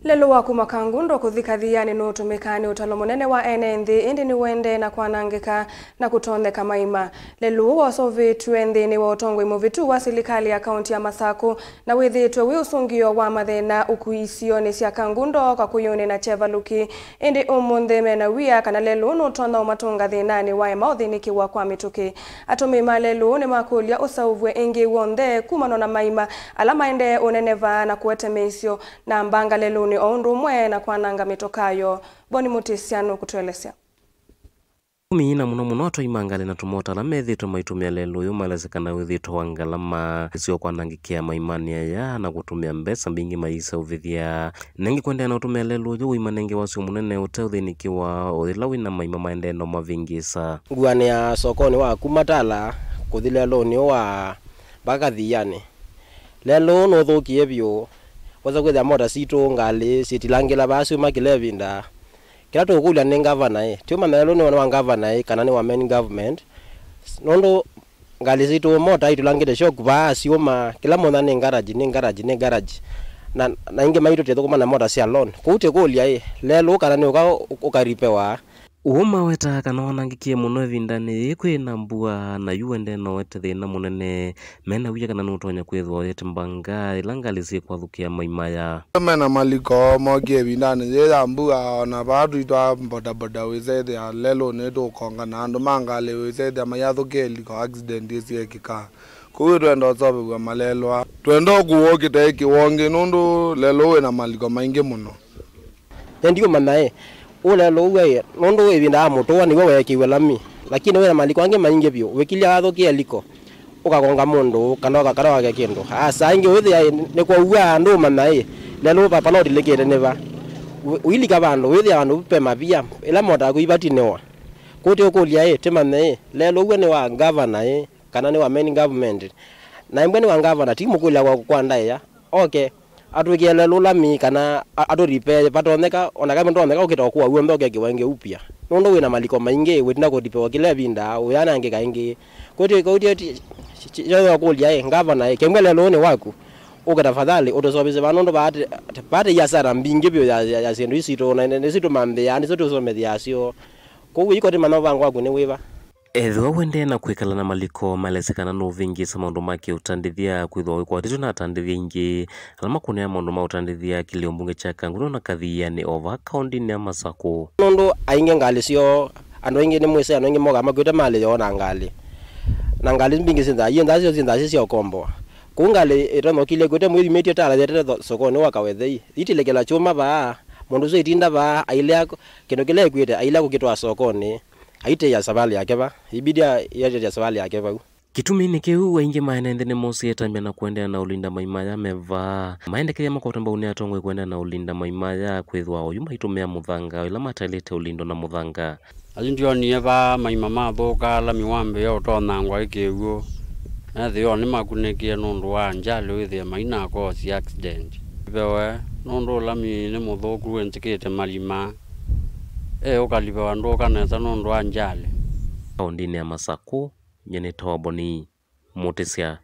Lelo wa kumakangundo kuthikathiani nutumikani utalo munene wa enenthi indi ni wende na kwanangika na kutondeka maima. Lelo wasovitwe nthini wa utongoi muvitu wa silikali ya kaunti ya Masaku na withitwe wi usungio wa mathina ukuisioni cia kangundo kwa kuyuni na chevaluki indi umunthi mena wia kana lelo nutonda umatunga thinani wa mauthiniki wa kwa mituki. Atumima lelo ni makulia usauvwe ingi wonthe kumano na maima ala maende uneneva na kuetemesio na mbanga lelo ni ondu mwe na kwananga mitokayo. Boni Mutisiano kutuelesea. Kumina muno imangale na tumota la methito maitumia lelo yumalezekana withito wangalama sio kwanangikia maimani ya na kutumia mbesa mbingi maisa uvithia nengi kwendea na utumia lelo yu imanenge wasio munene uteuthinikiwa uthilawi na maima maendeno mavingisa nguane ya sokoni wa kumatala kuthile loni wa bakathiane lelo no thukie bio waza kwetha moda sito ngali sitilangila basi makilevinda kila tukulia ni governor tuma melo ni wa governor kana ni wa main government nondo ngali sito moda itulangile shock basi uma kila mona ni garage na inge maito teto kuma na moda si alone kuute kulia lelo kana ni ukaripewa Uuma weta kana wanangikie muno vindani kwina mbua na yuende no wete thina munene mena wiya kana nutonya kwithwa yete mbanga ilangalisi kwathukia maimaya mena maliko mogie vindani yera mbua na badu itwa boda wizede ya lelo nedo konga na andu mangale wizede mayathukie liko accident isi kika kuwi twendo sobe kwa malelwa twendo kuwokite iki wongi nundu lelo we na maliko maingi muno ndio mamae ule lowe nondo ebinda moto ni wewe kiwelami lakini wewe maliko ange mainge bio wekilia athokia liko ukagonga mundu kana ukakara kindu asa inge wewe ne kwa uwa ndo mamae lelo papa no dilekere neva wilika bandu wewe anu pema bia ila moda kuibatinewa kote okulia temane lelo we ne wa governor kana ni wa main government na mbeni wa governor timu kulia kwa kwanda ya okay atukiele lulami kana atoripe patoneka onaka ndo oneka ukitokuwa uwe mboke kiwenge upya nondo wina maliko mainge wetina kodipewa kile binda uyana ange kainge koti yo kulia ngavana kemwele lone wako ukatafadhali utosobeze banondo baate yasara mbinge byo ya sendo isito na nesito mambe yani soto somethia sio ko iko te manova ngwa kune wiva Edho wende na kwikala na maliko malezekana no vingi sa maundu make utandithia kwithwa kwa titu na atandithia ingi alama kunia maundu ma utandithia kiliombunge cha Kangundo na kathia ni over county ni Masaku nondo ainge ngali sio ando inge ni mwese ando inge moga makwita mali yo na ngali mbingi sinda yenda sio kombo kungali etono kile kwete mwiri meti tala yete sokoni wakawethei itilekela chuma ba mundu zo itinda ba aile kino kile kwete aile kukitwa sokoni aite ya sabali yake ba ibidia ya sabali yake ba kitumi ni kiu wengi maenende ni mosi etambia na kuendea na ulinda maimaya meva maende kaya makotamba unia tongwe kuendea na ulinda maimaya kwithwa oyuma itumia muthanga ila matalete ulindo na muthanga alindio ni eva maimama boka la miwambe yo tonangwa ikiuo na thio ni makunekie nundu wa njali withia maina ko si accident bewe nundu la mi ni muthoku wentikite malima ukalipewa ndo kanesa nundu wa njali kaundini ya Masaku nyene Boni Mutisiano.